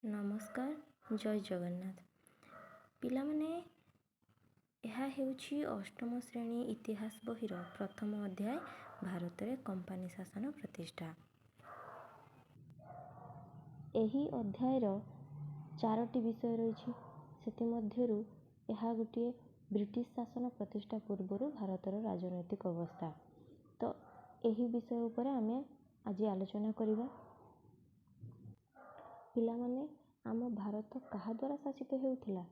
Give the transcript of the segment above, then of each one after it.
ନମସ୍କାର, ଜୟ ଜଗନ୍ନାଥ। ପିଲାମାନେ, ଏହା ହେଉଛି ଅଷ୍ଟମ ଶ୍ରେଣୀ ଇତିହାସ ବହିର ପ୍ରଥମ ଅଧ୍ୟାୟ, ଭାରତରେ କମ୍ପାନୀ ଶାସନ ପ୍ରତିଷ୍ଠା। ଏହି ଅଧ୍ୟାୟର 4ଟି ବିଷୟ ରହିଛି। ସେଥିମଧ୍ୟରୁ ଏହା ଗୋଟିଏ ବ୍ରିଟିଶ ଶାସନ ପ୍ରତିଷ୍ଠା ପୂର୍ବରୁ ଭାରତର ରାଜନୈତିକ ଅବସ୍ଥା। ତ ଏହି ବିଷୟ ଉପରେ ଆମେ ଆଜି ଆଲୋଚନା କରିବା। ପିଲାମାନେ, ଆମ ଭାରତ କାହା ଦ୍ୱାରା ଶାସିତ ହେଉଥିଲା?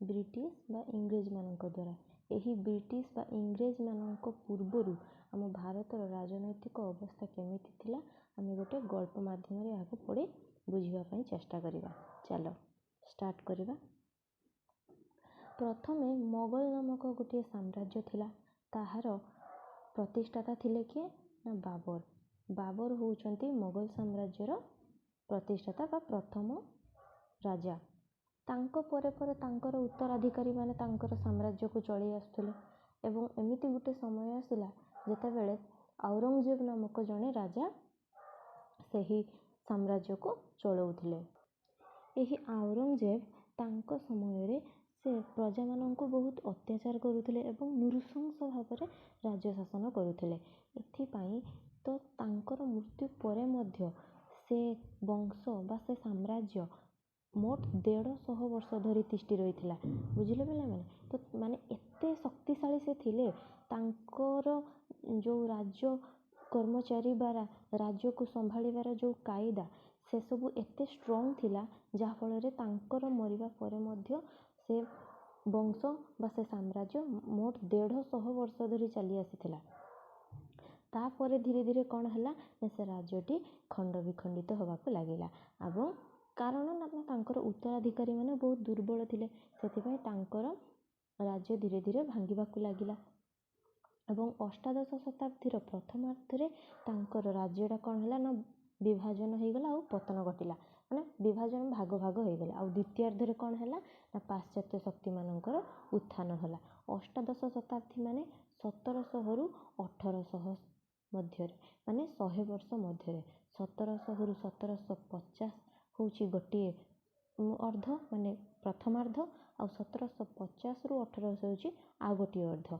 ବ୍ରିଟିଶ ବା ଇଂରେଜମାନଙ୍କ ଦ୍ୱାରା। ଏହି ବ୍ରିଟିଶ ବା ଇଂରେଜମାନଙ୍କ ପୂର୍ବରୁ ଆମ ଭାରତର ରାଜନୈତିକ ଅବସ୍ଥା କେମିତି ଥିଲା, ଆମେ ଗୋଟେ ଗଳ୍ପ ମାଧ୍ୟମରେ ଏହାକୁ ପଢ଼ି ବୁଝିବା ପାଇଁ ଚେଷ୍ଟା କରିବା। ଚାଲ ଷ୍ଟାର୍ଟ କରିବା। ପ୍ରଥମେ ମୋଗଲ ନାମକ ଗୋଟିଏ ସାମ୍ରାଜ୍ୟ ଥିଲା। ତାହାର ପ୍ରତିଷ୍ଠାତା ଥିଲେ କିଏ? ନା ବାବର। ବାବର ହେଉଛନ୍ତି ମୋଗଲ ସାମ୍ରାଜ୍ୟର ପ୍ରତିଷ୍ଠାତା ବା ପ୍ରଥମ ରାଜା। ତାଙ୍କ ପରେ ପରେ ତାଙ୍କର ଉତ୍ତରାଧିକାରୀମାନେ ତାଙ୍କର ସାମ୍ରାଜ୍ୟକୁ ଚଳେଇ ଆସୁଥିଲେ ଏବଂ ଏମିତି ଗୋଟେ ସମୟ ଆସିଲା ଯେତେବେଳେ ଔରଙ୍ଗଜେବ ନାମକ ଜଣେ ରାଜା ସେହି ସାମ୍ରାଜ୍ୟକୁ ଚଳାଉଥିଲେ। ଏହି ଔରଙ୍ଗଜେବ ତାଙ୍କ ସମୟରେ ସେ ପ୍ରଜାମାନଙ୍କୁ ବହୁତ ଅତ୍ୟାଚାର କରୁଥିଲେ ଏବଂ ନୃଶଂସ ଭାବରେ ରାଜ୍ୟ ଶାସନ କରୁଥିଲେ। ଏଥିପାଇଁ ତ ତାଙ୍କର ମୃତ୍ୟୁ ପରେ ମଧ୍ୟ ସେ ବଂଶ ବା ସେ ସାମ୍ରାଜ୍ୟ ମୋଟ 150 ବର୍ଷ ଧରି ତିଷ୍ଠି ରହିଥିଲା। ବୁଝିଲେ ପିଲାମାନେ? ତ ମାନେ ଏତେ ଶକ୍ତିଶାଳୀ ସେ ଥିଲେ। ତାଙ୍କର ଯେଉଁ ରାଜ୍ୟ କର୍ମଚାରୀ ବା ରାଜ୍ୟକୁ ସମ୍ଭାଳିବାର ଯେଉଁ କାଇଦା, ସେସବୁ ଏତେ ଷ୍ଟ୍ରଙ୍ଗ ଥିଲା ଯାହାଫଳରେ ତାଙ୍କର ମରିବା ପରେ ମଧ୍ୟ ସେ ବଂଶ ବା ସେ ସାମ୍ରାଜ୍ୟ ମୋଟ 150 ବର୍ଷ ଧରି ଚାଲି ଆସିଥିଲା। ତାପରେ ଧୀରେ ଧୀରେ କ'ଣ ହେଲା ନା ସେ ରାଜ୍ୟଟି ଖଣ୍ଡ ବିଖଣ୍ଡିତ ହେବାକୁ ଲାଗିଲା ଏବଂ କାରଣ ତାଙ୍କର ଉତ୍ତରାଧିକାରୀମାନେ ବହୁତ ଦୁର୍ବଳ ଥିଲେ। ସେଥିପାଇଁ ତାଙ୍କର ରାଜ୍ୟ ଧୀରେ ଧୀରେ ଭାଙ୍ଗିବାକୁ ଲାଗିଲା ଏବଂ ଅଷ୍ଟାଦଶ ଶତାବ୍ଦୀର ପ୍ରଥମାର୍ଦ୍ଧରେ ତାଙ୍କର ରାଜ୍ୟଟା କ'ଣ ହେଲା ନା ବିଭାଜନ ହୋଇଗଲା ଆଉ ପତନ ଘଟିଲା। ମାନେ ବିଭାଜନ ଭାଗ ଭାଗ ହୋଇଗଲା। ଆଉ ଦ୍ୱିତୀୟାର୍ଦ୍ଧରେ କ'ଣ ହେଲା ନା ପାଶ୍ଚାତ୍ୟ ଶକ୍ତିମାନଙ୍କର ଉତ୍ଥାନ ହେଲା। ଅଷ୍ଟାଦଶ ଶତାବ୍ଦୀ ମାନେ 1700ରୁ 1800 ମଧ୍ୟରେ, ମାନେ 100 ବର୍ଷ ମଧ୍ୟରେ। 1700ରୁ 1750 ହେଉଛି ଗୋଟିଏ ଅର୍ଦ୍ଧ, ମାନେ ପ୍ରଥମାର୍ଦ୍ଧ, ଆଉ 1750ରୁ 1800 ହେଉଛି ଆଉ ଗୋଟିଏ ଅର୍ଦ୍ଧ,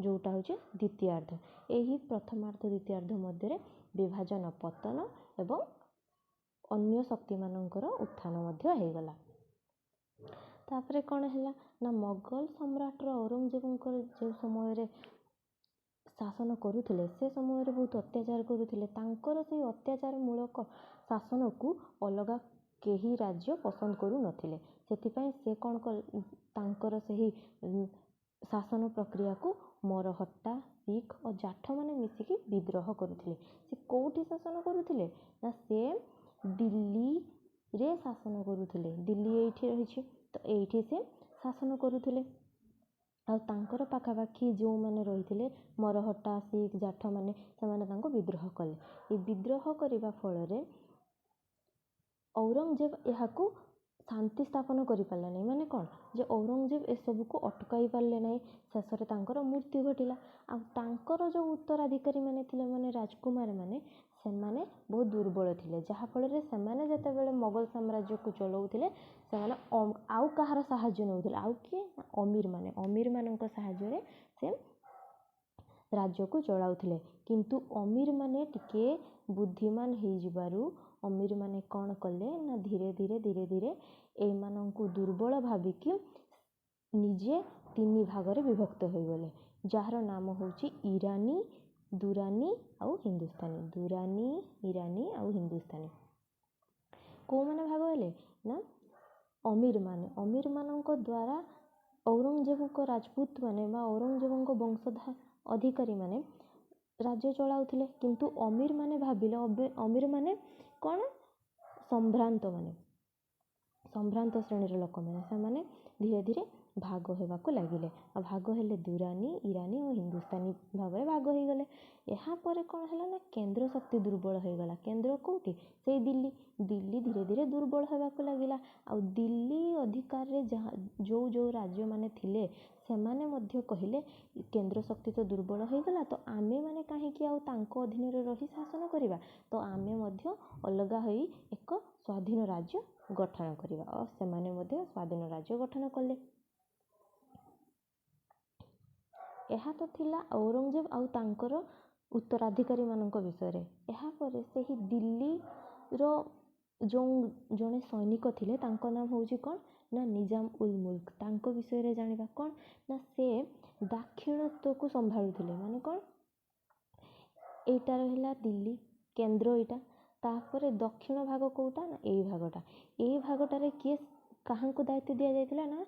ଯେଉଁଟା ହେଉଛି ଦ୍ୱିତୀୟାର୍ଦ୍ଧ। ଏହି ପ୍ରଥମାର୍ଦ୍ଧ ଦ୍ୱିତୀୟାର୍ଦ୍ଧ ମଧ୍ୟରେ ବିଭାଜନ, ପତନ ଏବଂ ଅନ୍ୟ ଶକ୍ତିମାନଙ୍କର ଉତ୍ଥାନ ମଧ୍ୟ ହୋଇଗଲା। ତାପରେ କ'ଣ ହେଲା ନା ମୋଗଲ ସମ୍ରାଟର ଔରଙ୍ଗଜେବଙ୍କର ଯେଉଁ ସମୟରେ ଶାସନ କରୁଥିଲେ, ସେ ସମୟରେ ବହୁତ ଅତ୍ୟାଚାର କରୁଥିଲେ। ତାଙ୍କର ସେହି ଅତ୍ୟାଚାର ମୂଳକ ଶାସନକୁ ଅଲଗା କେହି ରାଜ୍ୟ ପସନ୍ଦ କରୁନଥିଲେ। ସେଥିପାଇଁ ସେ କ'ଣ କଲେ, ତାଙ୍କର ସେହି ଶାସନ ପ୍ରକ୍ରିୟାକୁ ମରହଟ୍ଟା, ଶିଖ ଓ ଜାଠମାନେ ମିଶିକି ବିଦ୍ରୋହ କରୁଥିଲେ। ସେ କେଉଁଠି ଶାସନ କରୁଥିଲେ ନା ସେ ଦିଲ୍ଲୀରେ ଶାସନ କରୁଥିଲେ। ଦିଲ୍ଲୀ ଏଇଠି ରହିଛି, ତ ଏଇଠି ସେ ଶାସନ କରୁଥିଲେ। ଆଉ ତାଙ୍କର ପାଖାପାଖି ଯେଉଁମାନେ ରହିଥିଲେ ମରହଟ୍ଟା, ଶିଖ, ଜାଠମାନେ, ସେମାନେ ତାଙ୍କୁ ବିଦ୍ରୋହ କଲେ। ଏ ବିଦ୍ରୋହ କରିବା ଫଳରେ ଔରଙ୍ଗଜେବ ଏହାକୁ ଶାନ୍ତି ସ୍ଥାପନ କରିପାରିଲେ ନାହିଁ। ମାନେ କ'ଣ ଯେ ଔରଙ୍ଗଜେବ ଏସବୁକୁ ଅଟକାଇ ପାରିଲେ ନାହିଁ। ଶେଷରେ ତାଙ୍କର ମୃତ୍ୟୁ ଘଟିଲା। ଆଉ ତାଙ୍କର ଯେଉଁ ଉତ୍ତରାଧିକାରୀମାନେ ଥିଲେ, ମାନେ ରାଜକୁମାରମାନେ, ସେମାନେ ବହୁତ ଦୁର୍ବଳ ଥିଲେ। ଯାହାଫଳରେ ସେମାନେ ଯେତେବେଳେ ମୋଗଲ ସାମ୍ରାଜ୍ୟକୁ ଚଳାଉଥିଲେ, ସେମାନେ ଆଉ କାହାର ସାହାଯ୍ୟ ନେଉଥିଲେ? ଆଉ କିଏ? ଅମୀରମାନଙ୍କ ସାହାଯ୍ୟରେ ସେ ରାଜ୍ୟକୁ ଚଳାଉଥିଲେ। କିନ୍ତୁ ଅମୀରମାନେ ଟିକେ ବୁଦ୍ଧିମାନ ହେଇଯିବାରୁ ଅମୀରମାନେ କ'ଣ କଲେ ନା ଧୀରେ ଧୀରେ ଏମାନଙ୍କୁ ଦୁର୍ବଳ ଭାବିକି ନିଜେ 3 ଭାଗରେ ବିଭକ୍ତ ହୋଇଗଲେ, ଯାହାର ନାମ ହେଉଛି ଇରାନୀ, ଦୁରାନୀ ଆଉ ହିନ୍ଦୁସ୍ତାନୀ। ଦୁରାନୀ, ଇରାନୀ ଆଉ ହିନ୍ଦୁସ୍ତାନୀ। କେଉଁମାନେ ଭାଗ ହେଲେ ନା ଅମୀରମାନେ। ଅମୀରମାନଙ୍କ ଦ୍ୱାରା ଔରଙ୍ଗଜେବଙ୍କ ରାଜପୁତମାନେ ବା ଔରଙ୍ଗଜେବଙ୍କ ବଂଶଧର ଅଧିକାରୀମାନେ ରାଜ୍ୟ ଚଳାଉଥିଲେ। କିନ୍ତୁ ଅମୀରମାନେ ଭାବିଲେ, ଅମୀରମାନେ କ'ଣ ସମ୍ଭ୍ରାନ୍ତ ଶ୍ରେଣୀର ଲୋକମାନେ, ସେମାନେ ଧୀରେ ଧୀରେ ଭାଗ ହେବାକୁ ଲାଗିଲେ। ଆଉ ଭାଗ ହେଲେ ଦୁରାନୀ, ଇରାନୀ ଓ ହିନ୍ଦୁସ୍ତାନୀ ଭାବରେ ଭାଗ ହୋଇଗଲେ। ଏହାପରେ କ'ଣ ହେଲା ନା କେନ୍ଦ୍ର ଶକ୍ତି ଦୁର୍ବଳ ହୋଇଗଲା। କେନ୍ଦ୍ର କେଉଁଠି? ସେଇ ଦିଲ୍ଲୀ ଧୀରେ ଧୀରେ ଦୁର୍ବଳ ହେବାକୁ ଲାଗିଲା। ଆଉ ଦିଲ୍ଲୀ ଅଧିକାରରେ ଯେଉଁ ରାଜ୍ୟମାନେ ଥିଲେ ସେମାନେ ମଧ୍ୟ କହିଲେ କେନ୍ଦ୍ର ଶକ୍ତି ତ ଦୁର୍ବଳ ହୋଇଗଲା, ତ ଆମେମାନେ କାହିଁକି ଆଉ ତାଙ୍କ ଅଧୀନରେ ରହି ଶାସନ କରିବା, ତ ଆମେ ମଧ୍ୟ ଅଲଗା ହୋଇ ଏକ ସ୍ୱାଧୀନ ରାଜ୍ୟ ଗଠନ କରିବା। ଆଉ ସେମାନେ ମଧ୍ୟ ସ୍ୱାଧୀନ ରାଜ୍ୟ ଗଠନ କଲେ। ଏହା ତ ଥିଲା ଔରଙ୍ଗଜେବ ଆଉ ତାଙ୍କର ଉତ୍ତରାଧିକାରୀମାନଙ୍କ ବିଷୟରେ। ଏହାପରେ ସେହି ଦିଲ୍ଲୀର ଯେଉଁ ଜଣେ ସୈନିକ ଥିଲେ ତାଙ୍କ ନାମ ହେଉଛି କ'ଣ ନା ନିଜାମ ଉଲ୍ ମୁଲ୍କ। ତାଙ୍କ ବିଷୟରେ ଜାଣିବା କ'ଣ ନା ସେ ଦାକ୍ଷିଣାତ୍ୟକୁ ସମ୍ଭାଳୁଥିଲେ। ମାନେ କ'ଣ, ଏଇଟା ରହିଲା ଦିଲ୍ଲୀ କେନ୍ଦ୍ର ଏଇଟା, ତାପରେ ଦକ୍ଷିଣ ଭାଗ କେଉଁଟା ନା ଏଇ ଭାଗଟା। ଏଇ ଭାଗଟାରେ କିଏ କାହାଙ୍କୁ ଦାୟିତ୍ୱ ଦିଆଯାଇଥିଲା ନା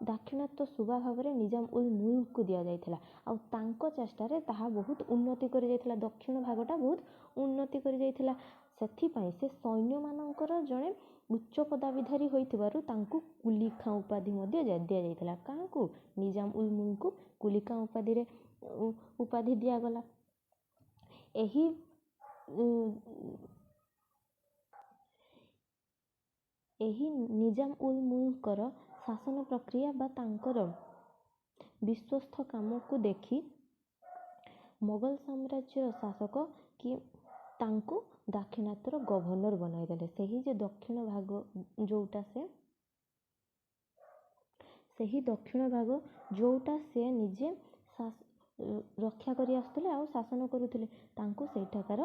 ଦାକ୍ଷିଣାତ୍ୟ ସୁବା ଭାବରେ ନିଜାମ ଉଲ୍ ମୁଲ୍କକୁ ଦିଆଯାଇଥିଲା। ଆଉ ତାଙ୍କ ଚେଷ୍ଟାରେ ତାହା ବହୁତ ଉନ୍ନତି କରିଯାଇଥିଲା, ଦକ୍ଷିଣ ଭାଗଟା ବହୁତ ଉନ୍ନତି କରିଯାଇଥିଲା। ସେଥିପାଇଁ ସେ ସୈନ୍ୟମାନଙ୍କର ଜଣେ ଉଚ୍ଚ ପଦାଧିକାରୀ ହୋଇଥିବାରୁ ତାଙ୍କୁ କୁଲି ଖାଁ ଉପାଧି ମଧ୍ୟ ଦିଆଯାଇଥିଲା। କାହାକୁ, ନିଜାମ ଉଲ୍ ମୁଲ୍କକୁ କୁଲି ଖାଁ ଉପାଧି ଦିଆଗଲା। ଏହି ନିଜାମ ଉଲ୍ ମୁଲ୍କର ଶାସନ ପ୍ରକ୍ରିୟା ବା ତାଙ୍କର ବିଶ୍ୱସ୍ତ କାମକୁ ଦେଖି ମୋଗଲ ସାମ୍ରାଜ୍ୟର ଶାସକ ତାଙ୍କୁ ଦାକ୍ଷିଣାତ୍ୟର ଗଭର୍ଣ୍ଣର ବନାଇଦେଲେ। ସେହି ଯେ ଦକ୍ଷିଣ ଭାଗ ଯେଉଁଟା ସେ ନିଜେ ରକ୍ଷା କରି ଆସୁଥିଲେ ଆଉ ଶାସନ କରୁଥିଲେ, ତାଙ୍କୁ ସେଇଠାକାର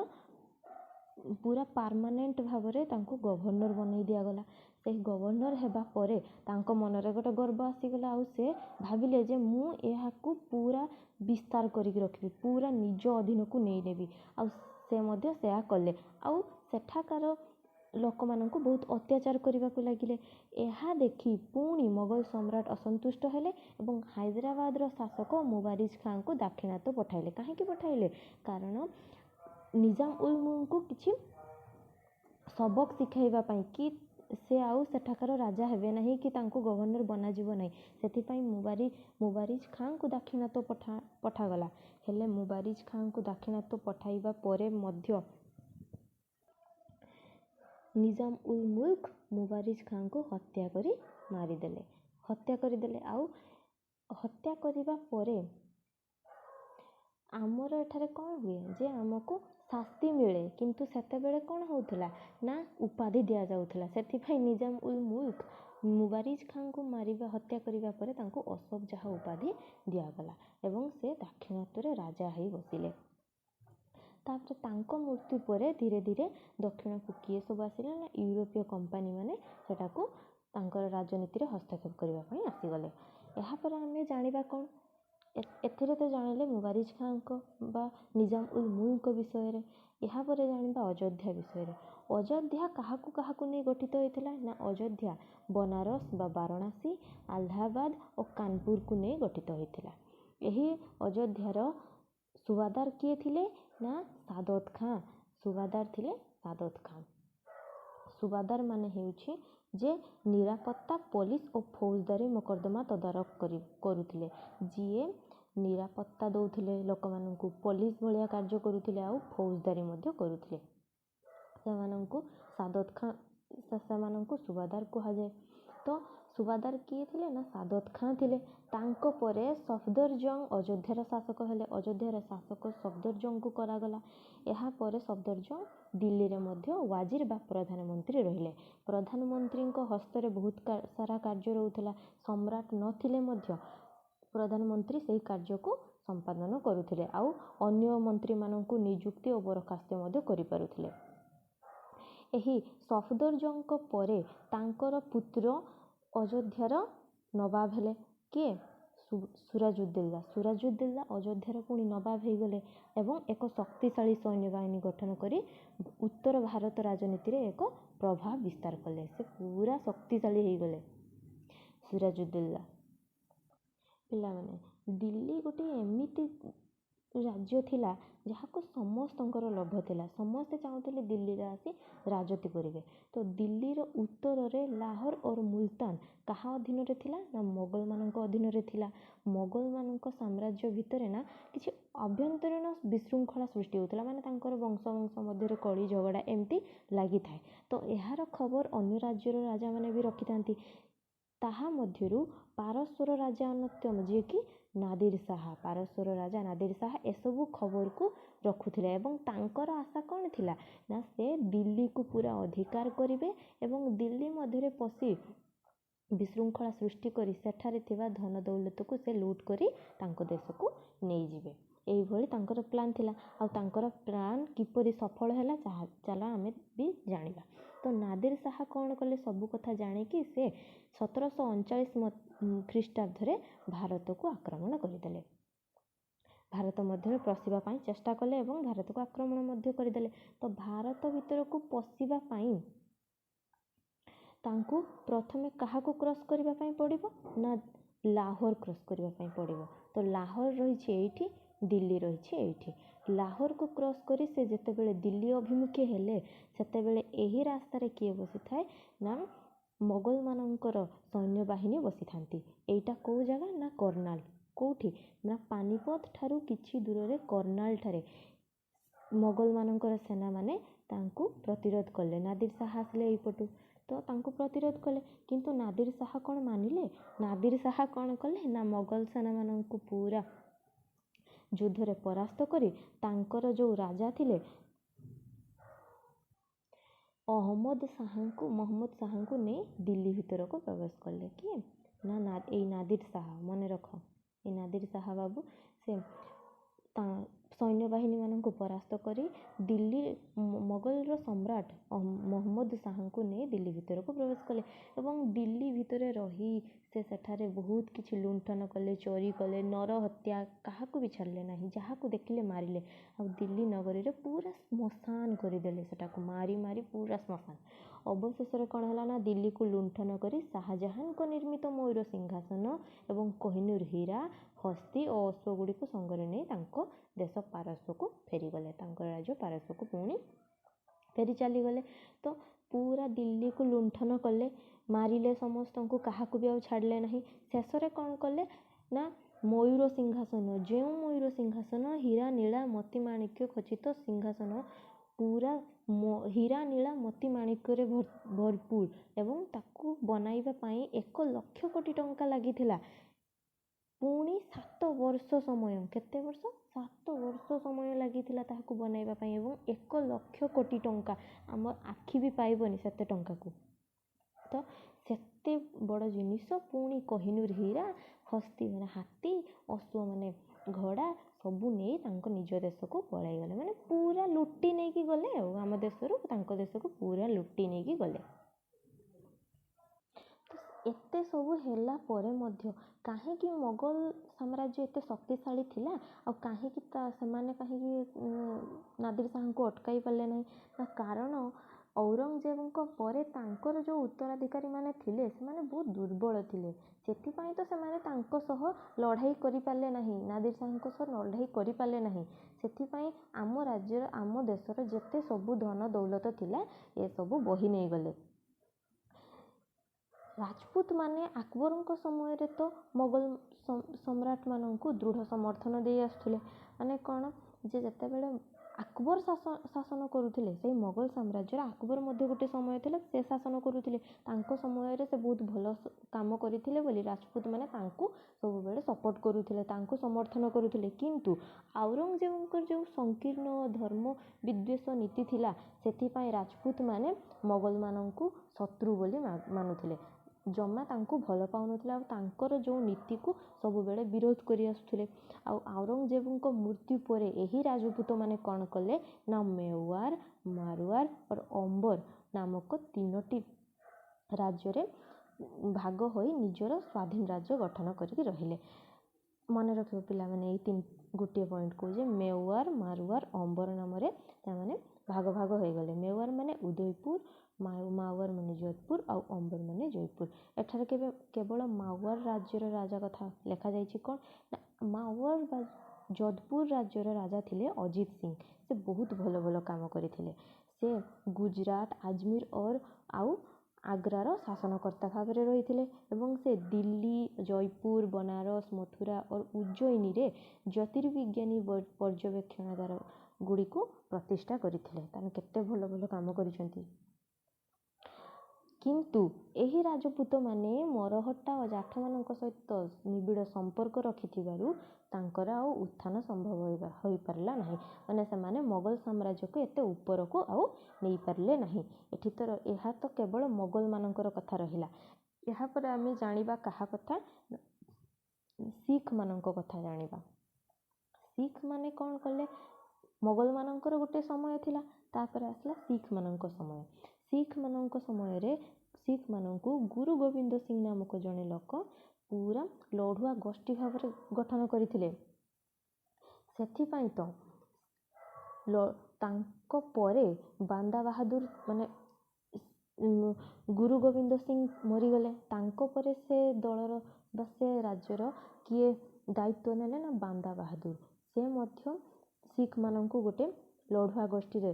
ପୁରା ପାର୍ମାନେଣ୍ଟ ଭାବରେ ତାଙ୍କୁ ଗଭର୍ଣ୍ଣର ବନେଇ ଦିଆଗଲା। ସେହି ଗଭର୍ଣ୍ଣର ହେବା ପରେ ତାଙ୍କ ମନରେ ଗୋଟେ ଗର୍ବ ଆସିଗଲା। ଆଉ ସେ ଭାବିଲେ ଯେ ମୁଁ ଏହାକୁ ପୁରା ବିସ୍ତାର କରିକି ରଖିବି, ପୁରା ନିଜ ଅଧୀନକୁ ନେଇନେବି। ଆଉ ସେ ମଧ୍ୟ ସେୟା କଲେ। ଆଉ ସେଠାକାର ଲୋକମାନଙ୍କୁ ବହୁତ ଅତ୍ୟାଚାର କରିବାକୁ ଲାଗିଲେ। ଏହା ଦେଖି ପୁଣି ମୋଗଲ ସମ୍ରାଟ ଅସନ୍ତୁଷ୍ଟ ହେଲେ ଏବଂ ହାଇଦ୍ରାବାଦର ଶାସକ ମୁବାରିଜ ଖାଁଙ୍କୁ ଦାକ୍ଷିଣାତ୍ୟ ପଠାଇଲେ। କାହିଁକି ପଠାଇଲେ, କାରଣ ନିଜାମ ଉଲ୍ ମୁଲ୍କକୁ କିଛି ସବକ ଶିଖାଇବା ପାଇଁ କି ସେ ଆଉ ସେଠାକାର ରାଜା ହେବେ ନାହିଁ କି ତାଙ୍କୁ ଗଭର୍ଣ୍ଣର ବନାଯିବ ନାହିଁ, ସେଥିପାଇଁ ମୁବାରିଜ ଖାଁଙ୍କୁ ଦାକ୍ଷିଣାତ୍ୟ ପଠାଗଲା। ହେଲେ ମୁବାରିଜ ଖାଁଙ୍କୁ ଦାକ୍ଷିଣାତ୍ୟ ପଠାଇବା ପରେ ମଧ୍ୟ ନିଜାମ ଉଲ୍ ମୁଲ୍କ ମୁବାରିଜ ଖାଁଙ୍କୁ ହତ୍ୟା କରିଦେଲେ। ଆଉ ହତ୍ୟା କରିବା ପରେ ଆମର ଏଠାରେ କ'ଣ ହୁଏ ଯେ ଆମକୁ ଶାସ୍ତି ମିଳେ, କିନ୍ତୁ ସେତେବେଳେ କ'ଣ ହେଉଥିଲା ନା ଉପାଧି ଦିଆଯାଉଥିଲା। ସେଥିପାଇଁ ନିଜାମ ଉଲ୍ ମୁଲ୍କ ମୁବାରିଜ ଖାଁଙ୍କୁ ହତ୍ୟା କରିବା ପରେ ତାଙ୍କୁ ଅଶୋକ ଜାହା ଉପାଧି ଦିଆଗଲା ଏବଂ ସେ ଦାକ୍ଷିଣାତ୍ୟରେ ରାଜା ହୋଇ ବସିଲେ। ତାପରେ ତାଙ୍କ ମୃତ୍ୟୁ ପରେ ଧୀରେ ଧୀରେ ଦକ୍ଷିଣକୁ କିଏ ସବୁ ଆସିଲେ ନା ୟୁରୋପୀୟ କମ୍ପାନୀମାନେ ସେଟାକୁ ତାଙ୍କର ରାଜନୀତିରେ ହସ୍ତକ୍ଷେପ କରିବା ପାଇଁ ଆସିଗଲେ। ଏହାପରେ ଆମେ ଜାଣିବା କ'ଣ, ଏଥିରେ ତ ଜାଣିଲେ ମୁବାରିଜ ଖାଁଙ୍କ ବା ନିଜାମ ଉଲ୍ ମୁଲ୍କଙ୍କ ବିଷୟରେ। ଏହାପରେ ଜାଣିବା ଅଯୋଧ୍ୟା ବିଷୟରେ। ଅଯୋଧ୍ୟା କାହାକୁ ନେଇ ଗଠିତ ହୋଇଥିଲା ନା ଅଯୋଧ୍ୟା ବନାରସ ବା ବାରାଣସୀ, ଆହ୍ଲାବାଦ ଓ କାନପୁରକୁ ନେଇ ଗଠିତ ହୋଇଥିଲା। ଏହି ଅଯୋଧ୍ୟାର ସୁବାଦାର କିଏ ଥିଲେ ନା ସାଦତ ଖାଁ। ସୁବାଦାର ମାନେ ହେଉଛି ଯେ ନିରାପତ୍ତା, ପୋଲିସ ଓ ଫୌଜଦାରୀ ମୋକଦ୍ଦମା ତଦାରଖ କରୁଥିଲେ, ଯିଏ ନିରାପତ୍ତା ଦେଉଥିଲେ ଲୋକମାନଙ୍କୁ, ପୋଲିସ ଭଳିଆ କାର୍ଯ୍ୟ କରୁଥିଲେ ଆଉ ଫୌଜଦାରୀ ମଧ୍ୟ କରୁଥିଲେ। ସେମାନଙ୍କୁ ସୁବାଦାର କୁହାଯାଏ। ତ ସୁବାଦାର କିଏ ଥିଲେ ନା ସାଦତ ଖାଁ ଥିଲେ। ତାଙ୍କ ପରେ ସଫଦରଜଙ୍ଗ ଅଯୋଧ୍ୟାର ଶାସକ ହେଲେ। ଅଯୋଧ୍ୟାର ଶାସକ ସଫଦରଜଙ୍ଗଙ୍କୁ କରାଗଲା। ଏହାପରେ ସଫଦରଜଙ୍ଗ ଦିଲ୍ଲୀରେ ମଧ୍ୟ ୱାଜିର ବା ପ୍ରଧାନମନ୍ତ୍ରୀ ରହିଲେ। ପ୍ରଧାନମନ୍ତ୍ରୀଙ୍କ ହସ୍ତରେ ବହୁତ ସାରା କାର୍ଯ୍ୟ ରହୁଥିଲା। ସମ୍ରାଟ ନଥିଲେ ମଧ୍ୟ ପ୍ରଧାନମନ୍ତ୍ରୀ ସେହି କାର୍ଯ୍ୟକୁ ସମ୍ପାଦନ କରୁଥିଲେ ଆଉ ଅନ୍ୟ ମନ୍ତ୍ରୀମାନଙ୍କୁ ନିଯୁକ୍ତି ଓ ବରଖାସ୍ତ ମଧ୍ୟ କରିପାରୁଥିଲେ। ଏହି ସଫଦରଜଙ୍ଗଙ୍କ ପରେ ତାଙ୍କର ପୁତ୍ର ଅଯୋଧ୍ୟାର ନବାବ ହେଲେ। କିଏ? ସୁରାଜୁଦ୍ଦୌଲା ଅଯୋଧ୍ୟାର ପୁଣି ନବାବ ହୋଇଗଲେ ଏବଂ ଏକ ଶକ୍ତିଶାଳୀ ସୈନ୍ୟବାହିନୀ ଗଠନ କରି ଉତ୍ତର ଭାରତ ରାଜନୀତିରେ ଏକ ପ୍ରଭାବ ବିସ୍ତାର କଲେ। ସେ ପୁରା ଶକ୍ତିଶାଳୀ ହୋଇଗଲେ ସୁରାଜୁଦ୍ଦୌଲା। ପିଲାମାନେ, ଦିଲ୍ଲୀ ଗୋଟିଏ ଏମିତି ରାଜ୍ୟ ଥିଲା ଯାହାକୁ ସମସ୍ତଙ୍କର ଲୋଭ ଥିଲା। ସମସ୍ତେ ଚାହୁଁଥିଲେ ଦିଲ୍ଲୀରେ ଆସି ରାଜତ୍ୱ କରିବେ। ତ ଦିଲ୍ଲୀର ଉତ୍ତରରେ ଲାହୋର ଓ ମୁଲତାନ କାହା ଅଧୀନରେ ଥିଲା ନା ମୋଗଲମାନଙ୍କ ଅଧୀନରେ ଥିଲା। ମୋଗଲମାନଙ୍କ ସାମ୍ରାଜ୍ୟ ଭିତରେ ନା କିଛି ଆଭ୍ୟନ୍ତରୀଣ ବିଶୃଙ୍ଖଳା ସୃଷ୍ଟି ହେଉଥିଲା, ମାନେ ତାଙ୍କର ବଂଶ ମଧ୍ୟରେ କଳି ଝଗଡ଼ା ଏମିତି ଲାଗିଥାଏ। ତ ଏହାର ଖବର ଅନ୍ୟ ରାଜ୍ୟର ରାଜାମାନେ ବି ରଖିଥାନ୍ତି। ତାହା ମଧ୍ୟରୁ ପାରସ୍ୟର ରାଜା ଅନ୍ୟତମ, ଯିଏକି ନାଦିର ଶାହା। ପାରସ୍ୟର ରାଜା ନାଦିର ଶାହା ଏସବୁ ଖବରକୁ ରଖୁଥିଲେ ଏବଂ ତାଙ୍କର ଆଶା କ'ଣ ଥିଲା ନା ସେ ଦିଲ୍ଲୀକୁ ପୁରା ଅଧିକାର କରିବେ ଏବଂ ଦିଲ୍ଲୀ ମଧ୍ୟରେ ପଶି ବିଶୃଙ୍ଖଳା ସୃଷ୍ଟି କରି ସେଠାରେ ଥିବା ଧନ ଦୌଲତକୁ ସେ ଲୁଟ୍ କରି ତାଙ୍କ ଦେଶକୁ ନେଇଯିବେ। ଏଇଭଳି ତାଙ୍କର ପ୍ଲାନ୍ ଥିଲା। ଆଉ ତାଙ୍କର ପ୍ଲାନ୍ କିପରି ସଫଳ ହେଲା ଚାଲ ଆମେ ବି ଜାଣିବା। ତ ନାଦିର ଶାହା କ'ଣ କଲେ, ସବୁ କଥା ଜାଣିକି ସେ 1739 ଖ୍ରୀଷ୍ଟାବ୍ଦରେ ଭାରତକୁ ଆକ୍ରମଣ କରିଦେଲେ। ଭାରତ ମଧ୍ୟରେ ପଶିବା ପାଇଁ ଚେଷ୍ଟା କଲେ ଏବଂ ଭାରତକୁ ଆକ୍ରମଣ ମଧ୍ୟ କରିଦେଲେ। ତ ଭାରତ ଭିତରକୁ ପଶିବା ପାଇଁ ତାଙ୍କୁ ପ୍ରଥମେ କାହାକୁ କ୍ରସ୍ କରିବା ପାଇଁ ପଡ଼ିବ ନା ଲାହୋର କ୍ରସ୍ କରିବା ପାଇଁ ପଡ଼ିବ। ତ ଲାହୋର ରହିଛି ଏଇଠି, ଦିଲ୍ଲୀ ରହିଛି ଏଇଠି। ଲାହୋରକୁ କ୍ରସ୍ କରି ସେ ଯେତେବେଳେ ଦିଲ୍ଲୀ ଅଭିମୁଖୀ ହେଲେ ସେତେବେଳେ ଏହି ରାସ୍ତାରେ କିଏ ବସିଥାଏ ନା ମୋଗଲମାନଙ୍କର ସୈନ୍ୟବାହିନୀ ବସିଥାନ୍ତି। ଏଇଟା କେଉଁ ଜାଗା ନା କର୍ଣ୍ଣାଲ। କେଉଁଠି ନା ପାନିପତ ଠାରୁ କିଛି ଦୂରରେ କର୍ଣ୍ଣାଲଠାରେ ମୋଗଲମାନଙ୍କର ସେନାମାନେ ତାଙ୍କୁ ପ୍ରତିରୋଧ କଲେ। ନାଦିର ଶାହା ଆସିଲେ ଏଇପଟୁ, ତ ତାଙ୍କୁ ପ୍ରତିରୋଧ କଲେ। କିନ୍ତୁ ନାଦିର ଶାହା କ'ଣ ମାନିଲେ? ନାଦିର ଶାହା କ'ଣ କଲେ ନା ମୋଗଲ ସେନାମାନଙ୍କୁ ପୁରା ଯୁଦ୍ଧରେ ପରାସ୍ତ କରି ତାଙ୍କର ଯେଉଁ ରାଜା ଥିଲେ ମହମ୍ମଦ ଶାହାଙ୍କୁ ନେଇ ଦିଲ୍ଲୀ ଭିତରକୁ ପ୍ରବେଶ କଲେ। କିଏ ନା ଏଇ ନାଦିର ଶାହା। ମନେ ରଖ, ଏଇ ନାଦିର ଶାହା ବାବୁ ସେ ସୈନ୍ୟବାହିନୀମାନଙ୍କୁ ପରାସ୍ତ କରି ଦିଲ୍ଲୀ ମୋଗଲର ସମ୍ରାଟ ମହମ୍ମଦ ଶାହାଙ୍କୁ ନେଇ ଦିଲ୍ଲୀ ଭିତରକୁ ପ୍ରବେଶ କଲେ ଏବଂ ଦିଲ୍ଲୀ ଭିତରେ ରହି ସେ ସେଠାରେ ବହୁତ କିଛି ଲୁଣ୍ଠନ କଲେ, ଚୋରି କଲେ, ନରହତ୍ୟା କାହାକୁ ବି ଛାଡ଼ିଲେ ନାହିଁ। ଯାହାକୁ ଦେଖିଲେ ମାରିଲେ। ଆଉ ଦିଲ୍ଲୀ ନଗରୀରେ ପୁରା ଶ୍ମଶାନ କରିଦେଲେ, ସେଟାକୁ ମାରି ମାରି ପୁରା ଶ୍ମଶାନ। ଅବଶେଷରେ କ'ଣ ହେଲା ନା ଦିଲ୍ଲୀକୁ ଲୁଣ୍ଠନ କରି ଶାହାଜାହାନଙ୍କ ନିର୍ମିତ ମୟୂର ସିଂହାସନ ଏବଂ କୋହିନୂର ହୀରା, ହସ୍ତି ଓ ଅଶ୍ୱଗୁଡ଼ିକୁ ସଙ୍ଗରେ ନେଇ ତାଙ୍କ ଦେଶ ପାରସ୍ୟକୁ ଫେରିଗଲେ। ତାଙ୍କ ରାଜ୍ୟ ପାରସ୍ୟକୁ ପୁଣି ଫେରି ଚାଲିଗଲେ। ତ ପୁରା ଦିଲ୍ଲୀକୁ ଲୁଣ୍ଠନ କଲେ, ମାରିଲେ ସମସ୍ତଙ୍କୁ, କାହାକୁ ବି ଆଉ ଛାଡ଼ିଲେ ନାହିଁ। ଶେଷରେ କ'ଣ କଲେ ନା ମୟୂର ସିଂହାସନ, ଯେଉଁ ମୟୂର ସିଂହାସନ ହୀରା ନୀଳା ମୋତି ମାଣିକ୍ୟ ଖଚିତ ସିଂହାସନ, ପୁରା ହୀରା ନୀଳା ମୋତି ମାଣିକ୍ୟରେ ଭରପୁର ଏବଂ ତାକୁ ବନାଇବା ପାଇଁ 1,00,000 କୋଟି ଟଙ୍କା ଲାଗିଥିଲା। ପୁଣି 7 ବର୍ଷ ସମୟ, କେତେ ବର୍ଷ? 7 ବର୍ଷ ସମୟ ଲାଗିଥିଲା ତାହାକୁ ବନାଇବା ପାଇଁ ଏବଂ 1,00,000 କୋଟି ଟଙ୍କା। ଆମ ଆଖି ବି ପାଇବନି ସେତେ ଟଙ୍କାକୁ। ତ ସେତେ ବଡ଼ ଜିନିଷ ପୁଣି କୋହିନୂର ହୀରା, ହସ୍ତି ମାନେ ହାତୀ, ଅଶ୍ୱ ମାନେ ଘୋଡ଼ା ସବୁ ନେଇ ତାଙ୍କ ନିଜ ଦେଶକୁ ପଳାଇଗଲେ। ମାନେ ପୁରା ଲୁଟି ନେଇକି ଗଲେ ଆଉ ଆମ ଦେଶରୁ ତାଙ୍କ ଦେଶକୁ ପୁରା ଲୁଟି ନେଇକି ଗଲେ। ଏତେ ସବୁ ହେଲା ପରେ ମଧ୍ୟ କାହିଁକି ମୋଗଲ ସାମ୍ରାଜ୍ୟ ଏତେ ଶକ୍ତିଶାଳୀ ଥିଲା ଆଉ କାହିଁକି ସେମାନେ ନାଦିର ଶାହାଙ୍କୁ ଅଟକାଇ ପାରିଲେ ନାହିଁ ନା କାରଣ ଔରଙ୍ଗଜେବଙ୍କ ପରେ ତାଙ୍କର ଯେଉଁ ଉତ୍ତରାଧିକାରୀମାନେ ଥିଲେ ସେମାନେ ବହୁତ ଦୁର୍ବଳ ଥିଲେ। ସେଥିପାଇଁ ତ ସେମାନେ ତାଙ୍କ ସହ ଲଢ଼ାଇ କରିପାରିଲେ ନାହିଁ, ନାଦିର ଶାହାଙ୍କ ସହ ଲଢ଼ାଇ କରିପାରିଲେ ନାହିଁ। ସେଥିପାଇଁ ଆମ ରାଜ୍ୟର ଆମ ଦେଶର ଯେତେ ସବୁ ଧନ ଦୌଲତ ଥିଲା ଏସବୁ ବହି ନେଇଗଲେ। ରାଜପୁତ ମାନେ ଆକବରଙ୍କ ସମୟରେ ତ ମୋଗଲ ସମ୍ରାଟମାନଙ୍କୁ ଦୃଢ଼ ସମର୍ଥନ ଦେଇ ଆସୁଥିଲେ। ମାନେ କ'ଣ ଯେ ଯେତେବେଳେ ଆକବର ଶାସନ କରୁଥିଲେ ସେଇ ମୋଗଲ ସାମ୍ରାଜ୍ୟରେ, ଆକବର ମଧ୍ୟ ଗୋଟେ ସମୟ ଥିଲା ସେ ଶାସନ କରୁଥିଲେ। ତାଙ୍କ ସମୟରେ ସେ ବହୁତ ଭଲ କାମ କରିଥିଲେ ବୋଲି ରାଜପୁତ ମାନେ ତାଙ୍କୁ ସବୁବେଳେ ସପୋର୍ଟ କରୁଥିଲେ, ତାଙ୍କୁ ସମର୍ଥନ କରୁଥିଲେ। କିନ୍ତୁ ଔରଙ୍ଗଜେବଙ୍କର ଯେଉଁ ସଂକୀର୍ଣ୍ଣ ଧର୍ମ ବିଦ୍ୱେଷ ନୀତି ଥିଲା ସେଥିପାଇଁ ରାଜପୁତ ମାନେ ମୋଗଲମାନଙ୍କୁ ଶତ୍ରୁ ବୋଲି ମାନୁଥିଲେ, ଜମା ତାଙ୍କୁ ଭଲ ପାଉନଥିଲେ ଆଉ ତାଙ୍କର ଯେଉଁ ନୀତିକୁ ସବୁବେଳେ ବିରୋଧ କରି ଆସୁଥିଲେ। ଆଉ ଔରଙ୍ଗଜେବଙ୍କ ମୃତ୍ୟୁ ପରେ ଏହି ରାଜପୁତମାନେ କ'ଣ କଲେ ନା ମେୱାର, ମାରୱାର ଓ ଅମ୍ବର ନାମକ 3ଟି ରାଜ୍ୟରେ ଭାଗ ହୋଇ ନିଜର ସ୍ୱାଧୀନ ରାଜ୍ୟ ଗଠନ କରିକି ରହିଲେ। ମନେ ରଖିବ ପିଲାମାନେ, ଏଇ ଗୋଟିଏ ପଏଣ୍ଟ କହୁଛି, ମେୱାର, ମାରୱାର, ଅମ୍ବର ନାମରେ ସେମାନେ ଭାଗ ଭାଗ ହୋଇଗଲେ। ମେୱାର ମାନେ ଉଦୟପୁର, ମାୱାର ମାନେ ଯୋଧପୁର ଆଉ ଅମ୍ବର ମାନେ ଜୟପୁର। ଏଠାରେ କେବଳ ମାୱାର ରାଜ୍ୟର ରାଜା କଥା ଲେଖାଯାଇଛି। କ'ଣ ନା ମାୱାର ବା ଯୋଧପୁର ରାଜ୍ୟର ରାଜା ଥିଲେ ଅଜିତ ସିଂ। ସେ ବହୁତ ଭଲ ଭଲ କାମ କରିଥିଲେ। ସେ ଗୁଜରାଟ, ଆଜମିର ଆଉ ଆଗ୍ରାର ଶାସନକର୍ତ୍ତା ଭାବରେ ରହିଥିଲେ ଏବଂ ସେ ଦିଲ୍ଲୀ, ଜୟପୁର, ବନାରସ, ମଥୁରା ଓ ଉଜ୍ଜୟିନୀରେ ଜ୍ୟୋତିର୍ବିଜ୍ଞାନୀ ପର୍ଯ୍ୟବେକ୍ଷଣାଗାର ଗୁଡ଼ିକୁ ପ୍ରତିଷ୍ଠା କରିଥିଲେ। ତାମାନେ କେତେ ଭଲ ଭଲ କାମ କରିଛନ୍ତି। କିନ୍ତୁ ଏହି ରାଜପୁତମାନେ ମରହଟ୍ଟା ଓ ଜାଠମାନଙ୍କ ସହିତ ନିବିଡ଼ ସମ୍ପର୍କ ରଖିଥିବାରୁ ତାଙ୍କର ଆଉ ଉତ୍ଥାନ ସମ୍ଭବ ହୋଇପାରିଲା ନାହିଁ। ମାନେ ସେମାନେ ମୋଗଲ ସାମ୍ରାଜ୍ୟକୁ ଏତେ ଉପରକୁ ଆଉ ନେଇପାରିଲେ ନାହିଁ। ଏହା ତ କେବଳ ମୋଗଲମାନଙ୍କର କଥା ରହିଲା। ଏହାପରେ ଆମେ ଜାଣିବା କାହା କଥା? ଶିଖମାନଙ୍କ କଥା ଜାଣିବା। ଶିଖମାନେ କ'ଣ କଲେ? ମୋଗଲମାନଙ୍କର ଗୋଟେ ସମୟ ଥିଲା, ତାପରେ ଆସିଲା ଶିଖମାନଙ୍କ ସମୟ। ଶିଖମାନଙ୍କ ସମୟରେ ଶିଖମାନଙ୍କୁ ଗୁରୁ ଗୋବିନ୍ଦ ସିଂ ନାମକ ଜଣେ ଲୋକ ପୁରା ଲଢ଼ୁଆ ଗୋଷ୍ଠୀ ଭାବରେ ଗଠନ କରିଥିଲେ। ସେଥିପାଇଁ ତ ତାଙ୍କ ପରେ ବାନ୍ଦା ବାହାଦୁର ଗୁରୁ ଗୋବିନ୍ଦ ସିଂ ମରିଗଲେ। ତାଙ୍କ ପରେ ସେ ଦଳର ବା ସେ ରାଜ୍ୟର କିଏ ଦାୟିତ୍ୱ ନେଲେ ନା ବାନ୍ଦା ବାହାଦୁର। ସେ ମଧ୍ୟ ଶିଖମାନଙ୍କୁ ଗୋଟେ ଲଢ଼ୁଆ ଗୋଷ୍ଠୀରେ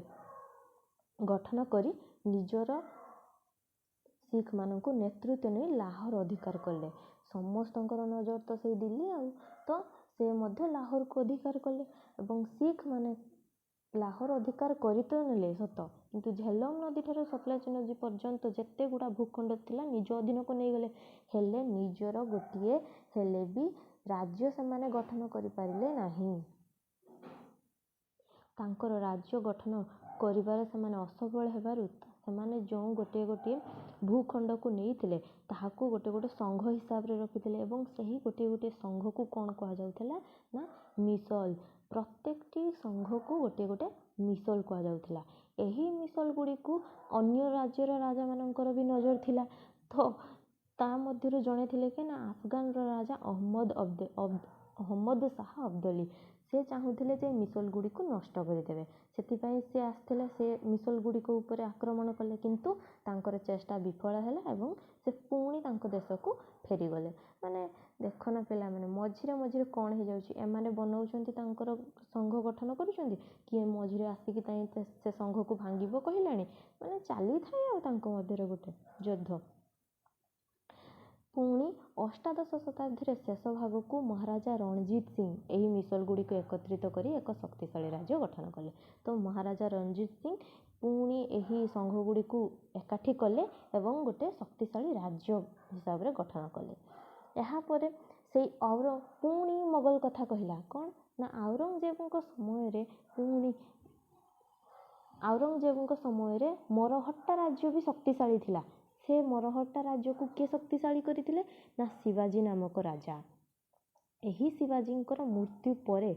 ଗଠନ କରି ନିଜର ଶିଖମାନଙ୍କୁ ନେତୃତ୍ୱ ନେଇ ଲାହୋର ଅଧିକାର କଲେ। ସମସ୍ତଙ୍କର ନଜର ତ ସେଇ ଦିଲ୍ଲୀ ଆଉ, ତ ସେ ମଧ୍ୟ ଲାହୋରକୁ ଅଧିକାର କଲେ ଏବଂ ଶିଖମାନେ ଲାହୋର ଅଧିକାର କରି ତ ନେଲେ ସତ, କିନ୍ତୁ ଝେଲମ ନଦୀଠାରୁ ସତଲେଜ ନଦୀ ପର୍ଯ୍ୟନ୍ତ ଯେତେ ଗୁଡ଼ା ଭୂଖଣ୍ଡ ଥିଲା ନିଜ ଅଧୀନକୁ ନେଇଗଲେ। ହେଲେ ନିଜର ଗୋଟିଏ ହେଲେ ବି ରାଜ୍ୟ ସେମାନେ ଗଠନ କରିପାରିଲେ ନାହିଁ। ତାଙ୍କର ରାଜ୍ୟ ଗଠନ କରିବାରେ ସେମାନେ ଅସଫଳ ହେବାରୁ ସେମାନେ ଯେଉଁ ଗୋଟିଏ ଭୂଖଣ୍ଡକୁ ନେଇଥିଲେ ତାହାକୁ ଗୋଟେ ସଂଘ ହିସାବରେ ରଖିଥିଲେ ଏବଂ ସେହି ଗୋଟିଏ ସଂଘକୁ କ'ଣ କୁହାଯାଉଥିଲା ନା ମିସଲ। ପ୍ରତ୍ୟେକଟି ସଂଘକୁ ଗୋଟେ ମିସଲ କୁହାଯାଉଥିଲା। ଏହି ମିସଲ ଗୁଡ଼ିକୁ ଅନ୍ୟ ରାଜ୍ୟର ରାଜାମାନଙ୍କର ବି ନଜର ଥିଲା। ତ ତା ମଧ୍ୟରୁ ଜଣେ ଥିଲେ କି ନା ଆଫଗାନର ରାଜା ଅହମ୍ମଦ ଶାହ ଅବଦଲୀ। ସେ ଚାହୁଁଥିଲେ ଯେ ମିସଲ ଗୁଡ଼ିକୁ ନଷ୍ଟ କରିଦେବେ। ସେଥିପାଇଁ ସେ ଆସିଥିଲେ, ସେ ମିସଲ ଗୁଡ଼ିକ ଉପରେ ଆକ୍ରମଣ କଲେ, କିନ୍ତୁ ତାଙ୍କର ଚେଷ୍ଟା ବିଫଳ ହେଲା ଏବଂ ସେ ପୁଣି ତାଙ୍କ ଦେଶକୁ ଫେରିଗଲେ। ମାନେ ଦେଖ ନା ପିଲାମାନେ, ମଝିରେ କ'ଣ ହେଇଯାଉଛି, ଏମାନେ ବନଉଛନ୍ତି ତାଙ୍କର ସଂଘ ଗଠନ କରୁଛନ୍ତି, କିଏ ମଝିରେ ଆସିକି ସେ ସଂଘକୁ ଭାଙ୍ଗିବ କହିଲାଣି। ମାନେ ଚାଲିଥାଏ ଆଉ ତାଙ୍କ ମଧ୍ୟରେ ଗୋଟେ ଯୁଦ୍ଧ। ପୁଣି ଅଷ୍ଟାଦଶ ଶତାବ୍ଦୀରେ ଶେଷ ଭାଗକୁ ମହାରାଜା ରଣଜିତ ସିଂ ଏହି ମିସଲ ଗୁଡ଼ିକୁ ଏକତ୍ରିତ କରି ଏକ ଶକ୍ତିଶାଳୀ ରାଜ୍ୟ ଗଠନ କଲେ। ତ ମହାରାଜା ରଣଜିତ ସିଂ ପୁଣି ଏହି ସଂଘ ଗୁଡ଼ିକୁ ଏକାଠି କଲେ ଏବଂ ଗୋଟେ ଶକ୍ତିଶାଳୀ ରାଜ୍ୟ ହିସାବରେ ଗଠନ କଲେ। ଏହାପରେ ସେଇ ପୁଣି ମୋଗଲ କଥା କହିଲା କ'ଣ ନା ଔରଙ୍ଗଜେବଙ୍କ ସମୟରେ ମରହଟ୍ଟା ରାଜ୍ୟ ବି ଶକ୍ତିଶାଳୀ ଥିଲା। ସେ ମରହଟ୍ଟା ରାଜ୍ୟକୁ କିଏ ଶକ୍ତିଶାଳୀ କରିଥିଲେ ନା ଶିବାଜୀ ନାମକ ରାଜା। ଏହି ଶିବାଜୀଙ୍କର ମୃତ୍ୟୁ ପରେ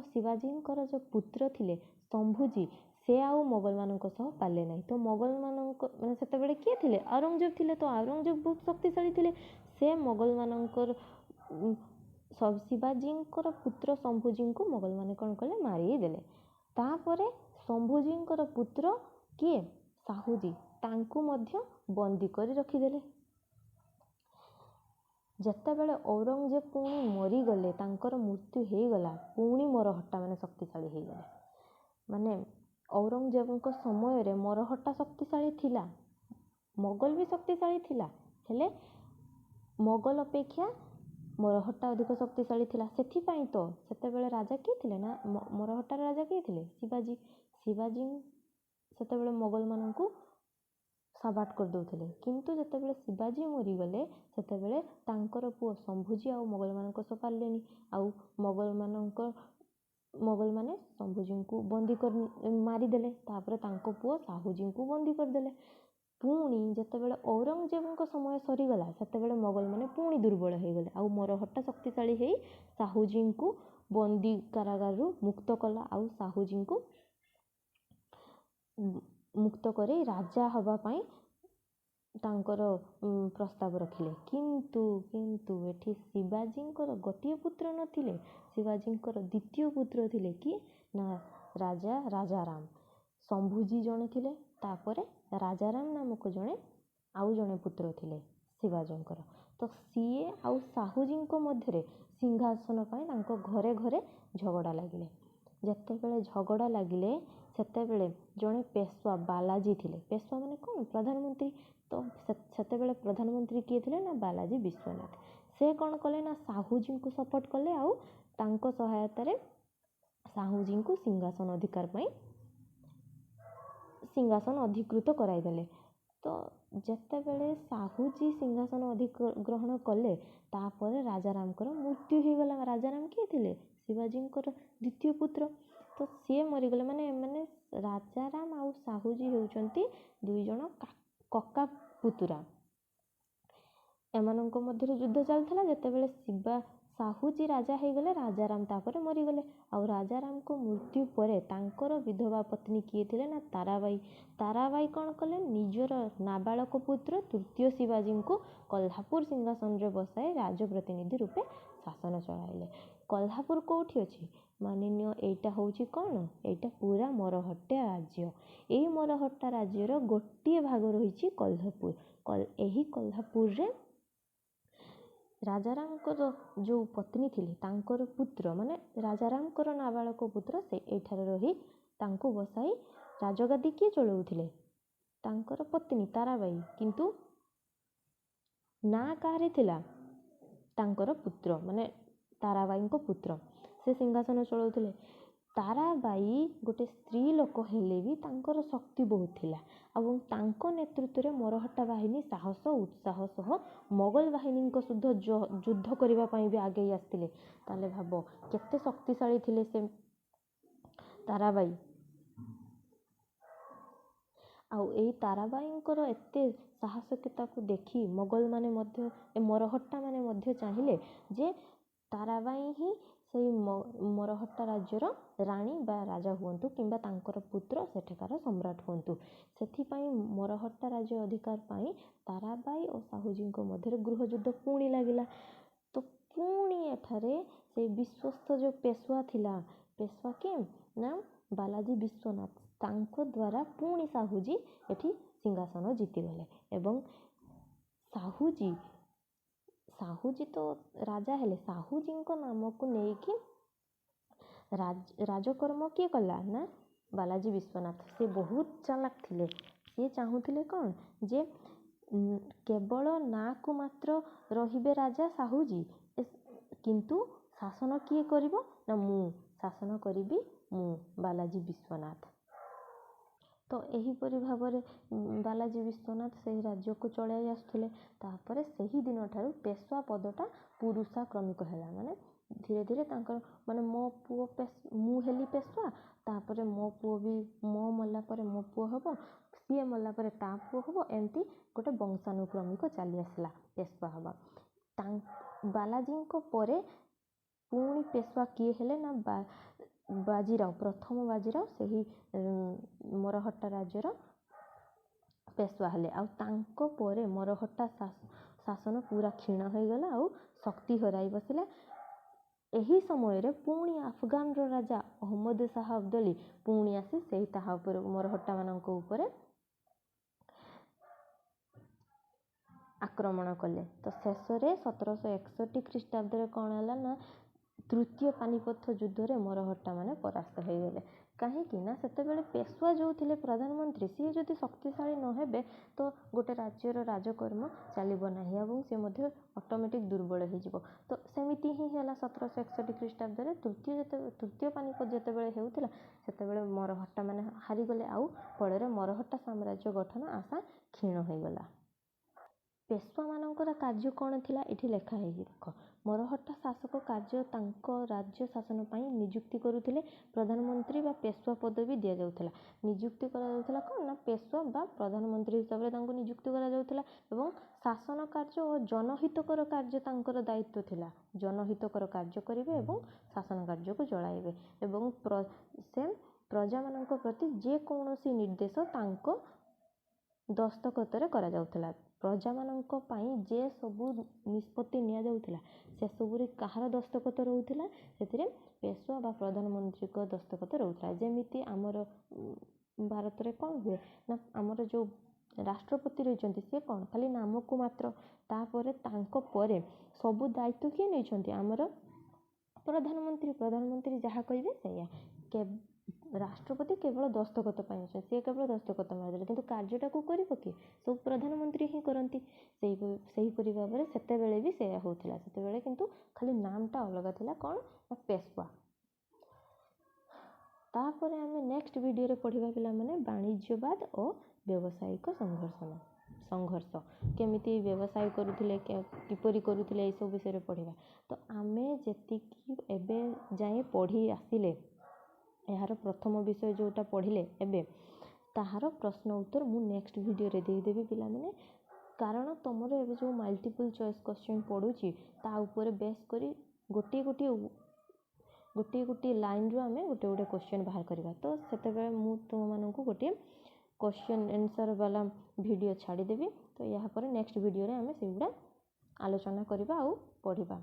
ଶିବାଜୀଙ୍କର ଯେଉଁ ପୁତ୍ର ଥିଲେ ଶମ୍ଭୁଜୀ, ସେ ଆଉ ମୋଗଲମାନଙ୍କ ସହ ପାରିଲେ ନାହିଁ। ତ ମୋଗଲମାନଙ୍କ ସେତେବେଳେ କିଏ ଥିଲେ? ଔରଙ୍ଗଜେବ ଥିଲେ। ତ ଔରଙ୍ଗଜେବ ବହୁତ ଶକ୍ତିଶାଳୀ ଥିଲେ। ସେ ଶିବାଜୀଙ୍କର ପୁତ୍ର ଶମ୍ଭୁଜୀଙ୍କୁ ମୋଗଲମାନେ କ'ଣ କଲେ? ମାରିଦେଲେ। ତାପରେ ଶମ୍ଭୁଜୀଙ୍କର ପୁତ୍ର କିଏ? ସାହୁଜୀ, ତାଙ୍କୁ ମଧ୍ୟ ବନ୍ଦୀ କରି ରଖିଦେଲେ। ଯେତେବେଳେ ଔରଙ୍ଗଜେବ ପୁଣି ମରିଗଲେ, ତାଙ୍କର ମୃତ୍ୟୁ ହେଇଗଲା, ପୁଣି ମରହଟ୍ଟା ଶକ୍ତିଶାଳୀ ହେଇଗଲେ। ମାନେ ଔରଙ୍ଗଜେବଙ୍କ ସମୟରେ ମରହଟ୍ଟା ଶକ୍ତିଶାଳୀ ଥିଲା, ମୋଗଲ ବି ଶକ୍ତିଶାଳୀ ଥିଲା, ହେଲେ ମୋଗଲ ଅପେକ୍ଷା ମରହଟ୍ଟା ଅଧିକ ଶକ୍ତିଶାଳୀ ଥିଲା। ସେଥିପାଇଁ ତ ସେତେବେଳେ ରାଜା କିଏ ଥିଲେ ନା ମରହଟ୍ଟାର ରାଜା କିଏ ଥିଲେ? ଶିବାଜୀ। ଶିବାଜୀ ସେତେବେଳେ ମୋଗଲମାନଙ୍କୁ ସାବାଟ କରିଦେଉଥିଲେ, କିନ୍ତୁ ଯେତେବେଳେ ଶିବାଜୀ ମରିଗଲେ ସେତେବେଳେ ତାଙ୍କର ପୁଅ ଶମ୍ଭୁଜୀ ଆଉ ମୋଗଲମାନଙ୍କ ସହ ପାରିଲେନି। ଆଉ ମୋଗଲମାନେ ଶମ୍ଭୁଜୀଙ୍କୁ ବନ୍ଦୀ କରି ମାରିଦେଲେ। ତାପରେ ତାଙ୍କ ପୁଅ ସାହୁଜୀଙ୍କୁ ବନ୍ଦୀ କରିଦେଲେ। ପୁଣି ଯେତେବେଳେ ଔରଙ୍ଗଜେବଙ୍କ ସମୟ ସରିଗଲା, ସେତେବେଳେ ମୋଗଲମାନେ ପୁଣି ଦୁର୍ବଳ ହେଇଗଲେ। ଆଉ ମରହଟ୍ଟା ଶକ୍ତିଶାଳୀ ହେଇ ସାହୁଜୀଙ୍କୁ ବନ୍ଦୀ କାରାଗାରରୁ ମୁକ୍ତ କଲା ଆଉ ସାହୁଜୀଙ୍କୁ ମୁକ୍ତ କରି ରାଜା ହେବା ପାଇଁ ତାଙ୍କର ପ୍ରସ୍ତାବ ରଖିଲେ। କିନ୍ତୁ ଏଠି ଶିବାଜୀଙ୍କର ଗୋଟିଏ ପୁତ୍ର ନଥିଲେ, ଶିବାଜୀଙ୍କର ଦ୍ୱିତୀୟ ପୁତ୍ର ଥିଲେ କି ନା ରାଜା ରାଜାରାମ। ଶମ୍ଭୁଜୀ ଜଣେ ଥିଲେ, ତାପରେ ରାଜାରାମ ନାମକ ଆଉ ଜଣେ ପୁତ୍ର ଥିଲେ ଶିବାଜୀଙ୍କର। ତ ସିଏ ଆଉ ସାହୁଜୀଙ୍କ ମଧ୍ୟରେ ସିଂହାସନ ପାଇଁ ତାଙ୍କ ଘରେ ଝଗଡ଼ା ଲାଗିଲେ। ଯେତେବେଳେ ଝଗଡ଼ା ଲାଗିଲେ ସେତେବେଳେ ଜଣେ ପେଶୱା ବାଲାଜୀ ଥିଲେ। ପେଶୱା ମାନେ କ'ଣ? ପ୍ରଧାନମନ୍ତ୍ରୀ। ତ ସେତେବେଳେ ପ୍ରଧାନମନ୍ତ୍ରୀ କିଏ ଥିଲେ ନା ବାଲାଜୀ ବିଶ୍ୱନାଥ। ସେ କ'ଣ କଲେ ନା ସାହୁଜୀଙ୍କୁ ସପୋର୍ଟ କଲେ ଆଉ ତାଙ୍କ ସହାୟତାରେ ସାହୁଜୀଙ୍କୁ ସିଂହାସନ ଅଧିକୃତ କରାଇଦେଲେ। ତ ଯେତେବେଳେ ସାହୁଜୀ ସିଂହାସନ ଅଧିଗ୍ରହଣ କଲେ ତାପରେ ରାଜାରାମଙ୍କର ମୃତ୍ୟୁ ହେଇଗଲା। ରାଜାରାମ କିଏ ଥିଲେ? ଶିବାଜୀଙ୍କର ଦ୍ୱିତୀୟ ପୁତ୍ର। ତ ସିଏ ମରିଗଲେ। ମାନେ ରାଜାରାମ ଆଉ ସାହୁଜୀ ହେଉଛନ୍ତି ଦୁଇଜଣ କକା ପୁତୁରା। ଏମାନଙ୍କ ମଧ୍ୟରେ ଯୁଦ୍ଧ ଚାଲିଥିଲା। ଯେତେବେଳେ ସାହୁଜୀ ରାଜା ହେଇଗଲେ ରାଜାରାମ ତାପରେ ମରିଗଲେ। ଆଉ ରାଜାରାମଙ୍କ ମୃତ୍ୟୁ ପରେ ତାଙ୍କର ବିଧବା ପତ୍ନୀ କିଏ ଥିଲେ ନା ତାରାବାଇ। ତାରାବାଇ କ'ଣ କଲେ? ନିଜର ନାବାଳକ ପୁତ୍ର ତୃତୀୟ ଶିବାଜୀଙ୍କୁ କୋହ୍ଲାପୁର ସିଂହାସନରେ ବସାଇ ରାଜପ୍ରତିନିଧି ରୂପେ ଶାସନ ଚଳାଇଲେ। କୋହ୍ଲାପୁର କେଉଁଠି ଅଛି? ମାନିନିଅ ଏଇଟା ହେଉଛି କ'ଣ? ଏଇଟା ପୁରା ମରହଟ୍ଟା ରାଜ୍ୟ। ଏଇ ମରହଟ୍ଟା ରାଜ୍ୟର ଗୋଟିଏ ଭାଗ ରହିଛି କୋହ୍ଲାପୁର। ଏହି କୋହ୍ଲାପୁରରେ ରାଜାରାମଙ୍କର ଯେଉଁ ପତ୍ନୀ ଥିଲେ ତାଙ୍କର ପୁତ୍ର ମାନେ ରାଜାରାମଙ୍କର ନାବାଳକ ପୁତ୍ର ସେ ଏଇଠାରେ ରହି ତାଙ୍କୁ ବସାଇ ରାଜଗାଦି କିଏ ଚଳାଉଥିଲେ? ତାଙ୍କର ପତ୍ନୀ ତାରାବାଇ। କିନ୍ତୁ ନାଁ କାହାରି ଥିଲା? ତାଙ୍କର ପୁତ୍ର ମାନେ ତାରାବାଇଙ୍କ ପୁତ୍ର ସେ ସିଂହାସନ ଚଳାଉଥିଲେ। ତାରାବାଇ ଗୋଟେ ସ୍ତ୍ରୀ ଲୋକ ହେଲେ ବି ତାଙ୍କର ଶକ୍ତି ବହୁତ ଥିଲା ଏବଂ ତାଙ୍କ ନେତୃତ୍ୱରେ ମରହଟ୍ଟା ବାହିନୀ ସାହସ ଉତ୍ସାହ ସହ ମୋଗଲ ବାହିନୀଙ୍କ ସହିତ ଯୁଦ୍ଧ କରିବା ପାଇଁ ବି ଆଗେଇ ଆସିଥିଲେ। ତାହେଲେ ଭାବ କେତେ ଶକ୍ତିଶାଳୀ ଥିଲେ ସେ ତାରାବାଇ। ଆଉ ଏଇ ତାରାବାଇଙ୍କର ଏତେ ସାହସିକତାକୁ ଦେଖି ମୋଗଲମାନେ ମଧ୍ୟ ମରହଟ୍ଟା ମାନେ ମଧ୍ୟ ଚାହିଁଲେ ଯେ ତାରାବାଇ ହିଁ ସେଇ ମରହଟ୍ଟା ରାଜ୍ୟର ରାଣୀ ବା ରାଜା ହୁଅନ୍ତୁ କିମ୍ବା ତାଙ୍କର ପୁତ୍ର ସେଠାକାର ସମ୍ରାଟ ହୁଅନ୍ତୁ। ସେଥିପାଇଁ ମରହଟ୍ଟା ରାଜ୍ୟ ଅଧିକାର ପାଇଁ ତାରାବାଇ ଓ ସାହୁଜୀଙ୍କ ମଧ୍ୟରେ ଗୃହଯୁଦ୍ଧ ପୁଣି ଲାଗିଲା। ତ ପୁଣି ଏଠାରେ ସେଇ ବିଶ୍ୱସ୍ତ ଯେଉଁ ପେଶୱା ଥିଲା, ପେଶୱା କିଏ ନା ବାଲାଜୀ ବିଶ୍ୱନାଥ, ତାଙ୍କ ଦ୍ୱାରା ପୁଣି ସାହୁଜୀ ଏଠି ସିଂହାସନ ଜିତିଗଲେ। ଏବଂ ସାହୁଜୀ ତ ରାଜା ହେଲେ। ସାହୁଜୀଙ୍କ ନାମକୁ ନେଇକି ରାଜକର୍ମ କିଏ କଲା ନା ବାଲାଜୀ ବିଶ୍ୱନାଥ। ସେ ବହୁତ ଚାଲାକ ଥିଲେ। ସିଏ ଚାହୁଁଥିଲେ କ'ଣ ଯେ କେବଳ ନାଁକୁ ମାତ୍ର ରହିବେ ରାଜା ସାହୁଜୀ, କିନ୍ତୁ ଶାସନ କିଏ କରିବ ନା ମୁଁ ଶାସନ କରିବି, ମୁଁ ବାଲାଜୀ ବିଶ୍ୱନାଥ। ତ ଏହିପରି ଭାବରେ ବାଲାଜୀ ବିଶ୍ୱନାଥ ସେହି ରାଜ୍ୟକୁ ଚଳାଇ ଆସୁଥିଲେ। ତାପରେ ସେହି ଦିନଠାରୁ ପେଶୱା ପଦଟା ପୁରୁଷାକ୍ରମିକ ହେଲା। ମାନେ ଧୀରେ ଧୀରେ ତାଙ୍କର ମାନେ ମୁଁ ହେଲି ପେଶୱା, ତାପରେ ମୋ ମଲା ପରେ ମୋ ପୁଅ ହେବ, ସିଏ ମଲା ପରେ ତା ପୁଅ ହେବ, ଏମିତି ଗୋଟେ ବଂଶାନୁକ୍ରମିକ ଚାଲି ଆସିଲା ପେଶୱା ହେବା। ବାଲାଜୀଙ୍କ ପରେ ପୁଣି ପେଶୱା କିଏ ହେଲେ ନା ବାଜିରାଓ, ପ୍ରଥମ ବାଜିରାଓ ସେହି ମରହଟ୍ଟା ରାଜ୍ୟର ପେଶୱା ହେଲେ। ଆଉ ତାଙ୍କ ପରେ ମରହଟ୍ଟା ଶାସନ ପୁରା କ୍ଷୀଣ ହୋଇଗଲା ଆଉ ଶକ୍ତି ହରାଇ ବସିଲା। ଏହି ସମୟରେ ପୁଣି ଆଫଗାନର ରାଜା ଅହମ୍ମଦ ଶାହ ଅବଦଲି ପୁଣି ଆସି ସେହି ତାହା ଉପରେ ମରହଟ୍ଟାମାନଙ୍କ ଉପରେ ଆକ୍ରମଣ କଲେ। ତ ଶେଷରେ 1761 ଖ୍ରୀଷ୍ଟାବ୍ଦରେ କ'ଣ ହେଲା ନା ତୃତୀୟ ପାନିପଥ ଯୁଦ୍ଧରେ ମରହଟ୍ଟା ମାନେ ପରାସ୍ତ ହୋଇଗଲେ। କାହିଁକି ନା ସେତେବେଳେ ପେଶୱା ଯେଉଁ ଥିଲେ ପ୍ରଧାନମନ୍ତ୍ରୀ, ସିଏ ଯଦି ଶକ୍ତିଶାଳୀ ନ ହେବେ ତ ଗୋଟେ ରାଜ୍ୟର ରାଜକର୍ମ ଚାଲିବ ନାହିଁ ଏବଂ ସେ ମଧ୍ୟ ଅଟୋମେଟିକ୍ ଦୁର୍ବଳ ହୋଇଯିବ। ତ ସେମିତି ହିଁ ହେଲା 1761 ଖ୍ରୀଷ୍ଟାବ୍ଦରେ ତୃତୀୟ ପାନିପଥ ଯେତେବେଳେ ହେଉଥିଲା ସେତେବେଳେ ମରହଟ୍ଟା ମାନେ ହାରିଗଲେ। ଆଉ ଫଳରେ ମରହଟ୍ଟା ସାମ୍ରାଜ୍ୟ ଗଠନ ଆଶା କ୍ଷୀଣ ହୋଇଗଲା। ପେଶୱାମାନଙ୍କର କାର୍ଯ୍ୟ କ'ଣ ଥିଲା ଏଠି ଲେଖା ହେଇଛି ଦେଖ। ମରହଟ୍ଟା ଶାସକ କାର୍ଯ୍ୟ ତାଙ୍କ ରାଜ୍ୟ ଶାସନ ପାଇଁ ନିଯୁକ୍ତି କରୁଥିଲେ। ପ୍ରଧାନମନ୍ତ୍ରୀ ବା ପେଶୱା ପଦବୀ ଦିଆଯାଉଥିଲା। ନିଯୁକ୍ତି କରାଯାଉଥିଲା କ'ଣ ନା ପେଶୱା ବା ପ୍ରଧାନମନ୍ତ୍ରୀ ହିସାବରେ ତାଙ୍କୁ ନିଯୁକ୍ତି କରାଯାଉଥିଲା ଏବଂ ଶାସନ କାର୍ଯ୍ୟ ଓ ଜନହିତକର କାର୍ଯ୍ୟ ତାଙ୍କର ଦାୟିତ୍ୱ ଥିଲା। ଜନହିତକର କାର୍ଯ୍ୟ କରିବେ ଏବଂ ଶାସନ କାର୍ଯ୍ୟକୁ ଚଳାଇବେ ଏବଂ ସେ ପ୍ରଜାମାନଙ୍କ ପ୍ରତି ଯେକୌଣସି ନିର୍ଦ୍ଦେଶ ତାଙ୍କ ଦସ୍ତଖତରେ କରାଯାଉଥିଲା। ପ୍ରଜାମାନଙ୍କ ପାଇଁ ଯେ ସବୁ ନିଷ୍ପତ୍ତି ନିଆଯାଉଥିଲା ସେସବୁରେ କାହାର ଦସ୍ତଖତ ରହୁଥିଲା? ସେଥିରେ ପେଶୱା ବା ପ୍ରଧାନମନ୍ତ୍ରୀଙ୍କ ଦସ୍ତଖତ ରହୁଥିଲା। ଯେମିତି ଆମର ଭାରତରେ କ'ଣ ହୁଏ ନା ଆମର ଯେଉଁ ରାଷ୍ଟ୍ରପତି ରହିଛନ୍ତି ସେ କ'ଣ ଖାଲି ନାମକୁ ମାତ୍ର, ତାପରେ ତାଙ୍କ ପରେ ସବୁ ଦାୟିତ୍ୱ କିଏ ନେଇଛନ୍ତି? ଆମର ପ୍ରଧାନମନ୍ତ୍ରୀ ଯାହା କହିବେ ସେଇଆ। ରାଷ୍ଟ୍ରପତି କେବଳ ଦସ୍ତଖତ ପାଇଁ ଅଛନ୍ତି, ସେ କେବଳ ଦସ୍ତଖତ ମାରିଦେଲେ, କିନ୍ତୁ କାର୍ଯ୍ୟଟାକୁ କରିବ କିଏ? ସବୁ ପ୍ରଧାନମନ୍ତ୍ରୀ ହିଁ କରନ୍ତି। ସେହିପରି ଭାବରେ ସେତେବେଳେ ବି ସେଇଆ ହେଉଥିଲା। ସେତେବେଳେ କିନ୍ତୁ ଖାଲି ନାମଟା ଅଲଗା ଥିଲା, କ'ଣ ନା ପେଶୱା। ତାପରେ ଆମେ ନେକ୍ସଟ ଭିଡ଼ିଓରେ ପଢ଼ିବା ପିଲାମାନେ ବାଣିଜ୍ୟବାଦ ଓ ବ୍ୟବସାୟିକ ସଂଘର୍ଷଣ। ସଂଘର୍ଷ କେମିତି ବ୍ୟବସାୟ କରୁଥିଲେ କିପରି କରୁଥିଲେ ଏସବୁ ବିଷୟରେ ପଢ଼ିବା। ତ ଆମେ ଯେତିକି ଏବେ ଯାଏଁ ପଢ଼ି ଆସିଲେ ଏହାର ପ୍ରଥମ ବିଷୟ ଯେଉଁଟା ପଢ଼ିଲେ ଏବେ ତାହାର ପ୍ରଶ୍ନ ଉତ୍ତର ମୁଁ ନେକ୍ସଟ ଭିଡ଼ିଓରେ ଦେଇଦେବି ପିଲାମାନେ। କାରଣ ତୁମର ଏବେ ଯେଉଁ ମଲ୍ଟିପଲ୍ ଚଏସ୍ କ୍ୱେଶ୍ଚନ୍ ପଡ଼ୁଛି ତା ଉପରେ ବେସ୍ କରି ଗୋଟିଏ ଗୋଟିଏ ଲାଇନ୍ରୁ ଆମେ ଗୋଟେ କ୍ୱେଶ୍ଚନ୍ ବାହାର କରିବା। ତ ସେତେବେଳେ ମୁଁ ତୁମମାନଙ୍କୁ ଗୋଟିଏ କ୍ୱେଶ୍ଚନ୍ ଆନ୍ସର୍ ବାଲା ଭିଡ଼ିଓ ଛାଡ଼ିଦେବି। ତ ଏହାପରେ ନେକ୍ସଟ ଭିଡ଼ିଓରେ ଆମେ ସେଗୁଡ଼ା ଆଲୋଚନା କରିବା ଆଉ ପଢ଼ିବା।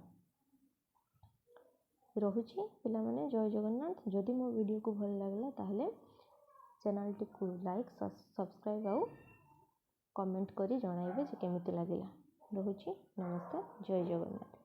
ରହୁଛି ପିଲାମାନେ, ଜୟ ଜଗନ୍ନାଥ। ଯଦି ମୋ ଭିଡ଼ିଓକୁ ଭଲ ଲାଗିଲା ତାହେଲେ ଚ୍ୟାନେଲଟିକୁ ଲାଇକ୍ ସବସ୍କ୍ରାଇବ୍ ଆଉ କମେଣ୍ଟ କରି ଜଣାଇବେ ଯେ କେମିତି ଲାଗିଲା। ରହୁଛି, ନମସ୍କାର, ଜୟ ଜଗନ୍ନାଥ।